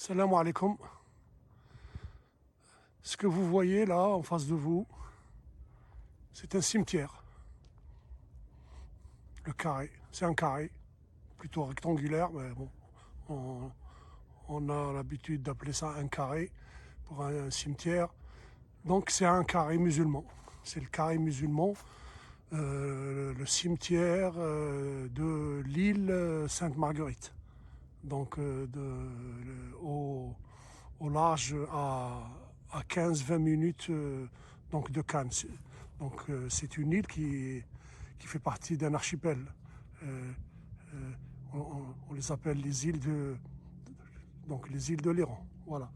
Salam alaikum. Ce que vous voyez là en face de vous, c'est un cimetière. Le carré, c'est un carré, plutôt rectangulaire, mais bon, on, on a l'habitude d'appeler ça un carré pour un cimetière. Donc c'est un carré musulman. C'est le carré musulman, le cimetière de l'île Sainte-Marguerite. Donc au large à 15-20 minutes donc de Cannes. Donc c'est une île qui fait partie d'un archipel. Euh, on les appelle les îles donc les îles de l'Iran. Voilà.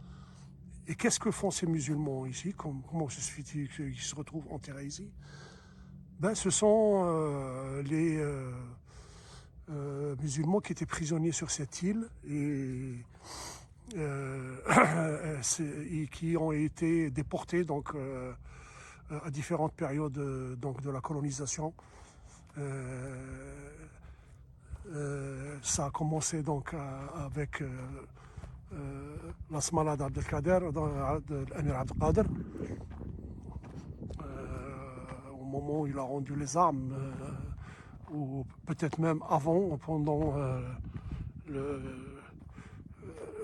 Et qu'est-ce que font ces musulmans ici? Comment se fait-il qu'ils se retrouvent enterrés ici? Ben, ce sont les musulmans qui étaient prisonniers sur cette île et qui ont été déportés donc, à différentes périodes donc, de la colonisation. Ça a commencé donc avec la Smala d'Abdelkader, l'Amir Abdelkader, au moment où il a rendu les armes, ou peut-être même avant, pendant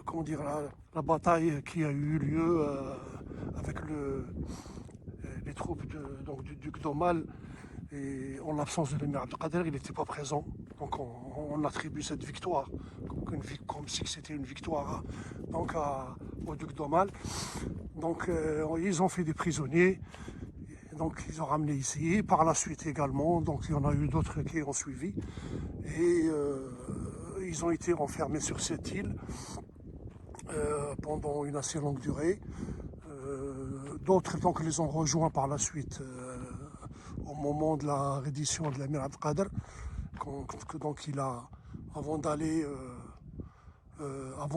comment dire, la bataille qui a eu lieu avec les troupes donc, du duc d'Aumale. Et en l'absence de l'émir Abdelkader, il n'était pas présent. Donc on attribue cette victoire comme si c'était une victoire donc au duc d'Aumale. Donc ils ont fait des prisonniers. Donc ils ont ramené ici. Par la suite également, donc il y en a eu d'autres qui ont suivi. Et ils ont été enfermés sur cette île pendant une assez longue durée. D'autres donc les ont rejoints par la suite au moment de la reddition de l'émir Abdelkader. Donc il a, avant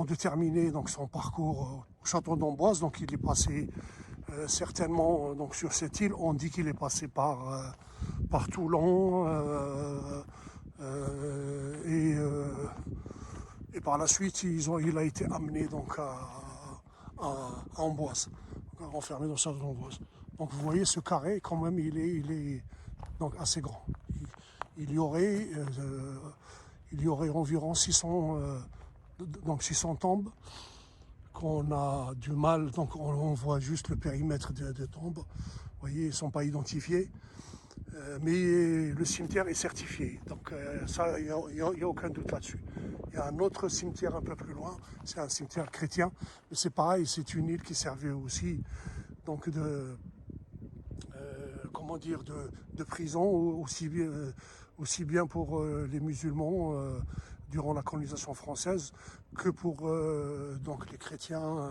de terminer donc, son parcours au château d'Amboise, donc il est passé certainement donc, sur cette île. On dit qu'il est passé par Toulon et par la suite il a été amené donc, à Amboise, enfermé dans le château d'Amboise. Donc vous voyez ce carré quand même il est donc assez grand. Il y aurait environ 600 tombes qu'on a du mal, donc on voit juste le périmètre de tombes. Vous voyez, ils ne sont pas identifiés, mais le cimetière est certifié, donc ça, il n'y a aucun doute là-dessus. Il y a un autre cimetière un peu plus loin, c'est un cimetière chrétien, mais c'est pareil, c'est une île qui servait aussi donc de prison, aussi bien pour les musulmans durant la colonisation française que pour donc les chrétiens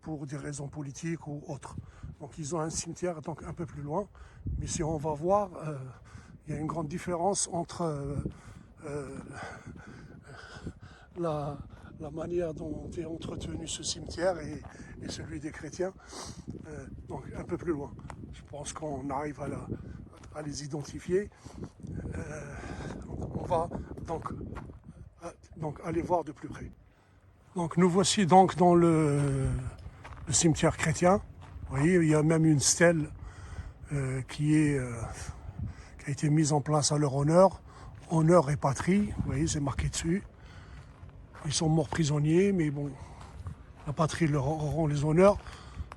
pour des raisons politiques ou autres. Donc ils ont un cimetière donc un peu plus loin, mais si on va voir, il y a une grande différence entre la manière dont est entretenu ce cimetière et celui des chrétiens, donc un peu plus loin. Je pense qu'on arrive à les identifier. On va donc aller voir de plus près. Donc nous voici donc dans le cimetière chrétien. Vous voyez, il y a même une stèle qui a été mise en place à leur honneur. Honneur et patrie, vous voyez, c'est marqué dessus. Ils sont morts prisonniers, mais bon, la patrie leur rend les honneurs.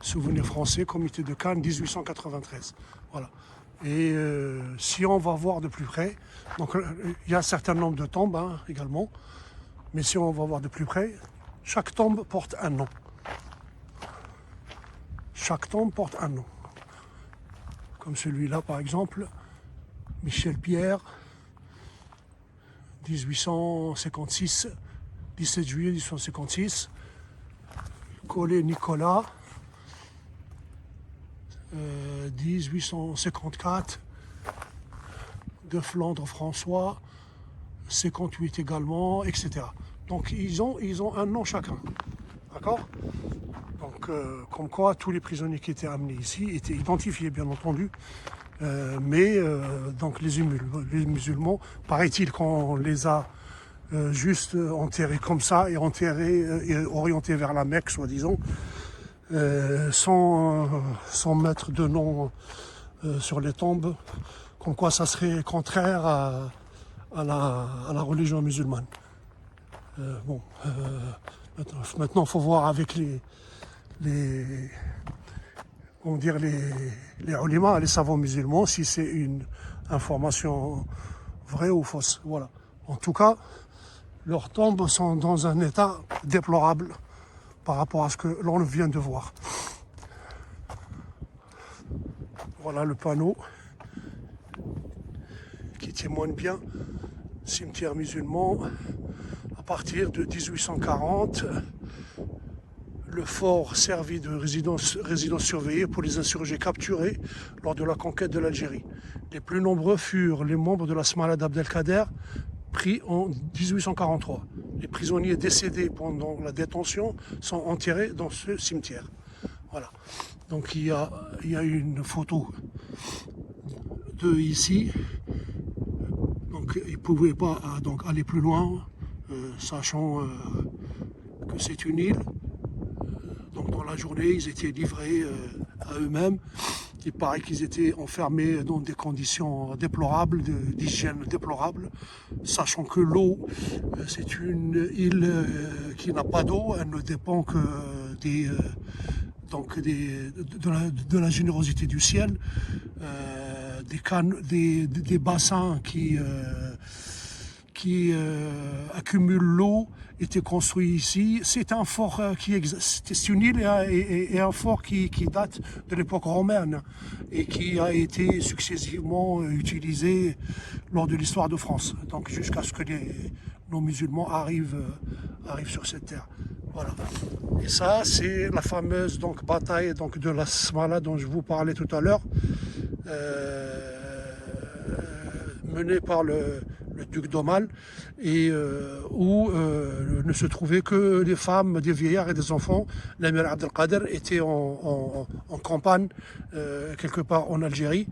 Souvenir français, comité de Cannes, 1893. Voilà. Et si on va voir de plus près, donc il y a un certain nombre de tombes également, mais si on va voir de plus près, chaque tombe porte un nom. Chaque tombe porte un nom. Comme celui-là par exemple, Michel Pierre, 1856, 17 juillet 1856, Collet Nicolas, 1854, de Flandre François, 58 également, etc. Donc ils ont un nom chacun, d'accord? Donc comme quoi tous les prisonniers qui étaient amenés ici étaient identifiés bien entendu, mais donc les musulmans, paraît-il qu'on les a juste enterrés comme ça et enterrés et orientés vers la Mecque, soi-disant, sans mettre de nom sur les tombes, comme quoi ça serait contraire à la religion musulmane. Bon, maintenant, il faut voir avec comment dire, les ulama, les savants musulmans, si c'est une information vraie ou fausse. Voilà. En tout cas, leurs tombes sont dans un état déplorable par rapport à ce que l'on vient de voir. Voilà le panneau qui témoigne bien, cimetière musulman. À partir de 1840, le fort servit de résidence surveillée pour les insurgés capturés lors de la conquête de l'Algérie. Les plus nombreux furent les membres de la Smala d'Abdelkader, pris en 1843. Les prisonniers décédés pendant la détention sont enterrés dans ce cimetière. Voilà. Donc il y a une photo d'eux ici. Donc ils ne pouvaient pas donc aller plus loin, sachant que c'est une île. Donc dans la journée, ils étaient livrés à eux-mêmes. Il paraît qu'ils étaient enfermés dans des conditions déplorables, d'hygiène déplorable, sachant que l'eau, c'est une île qui n'a pas d'eau, elle ne dépend que de la générosité du ciel, des bassins qui accumulent l'eau étaient construits ici. C'est un fort qui existe, c'est une île et un fort qui date de l'époque romaine et qui a été successivement utilisé lors de l'histoire de France, donc jusqu'à ce que nos musulmans arrivent sur cette terre. Voilà. Et ça, c'est la fameuse bataille de la Smala dont je vous parlais tout à l'heure, menée par le duc d'Aumale, et où ne se trouvaient que des femmes, des vieillards et des enfants. L'émir Abdelkader était en campagne, quelque part en Algérie,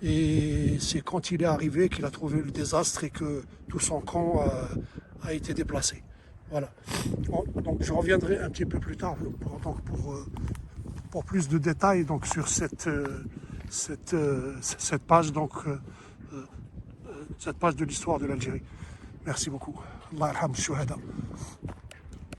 et c'est quand il est arrivé qu'il a trouvé le désastre et que tout son camp a été déplacé. Voilà. Donc je reviendrai un petit peu plus tard pour plus de détails sur cette page, cette page de l'histoire de l'Algérie. Merci beaucoup. Allah yarham shuhada.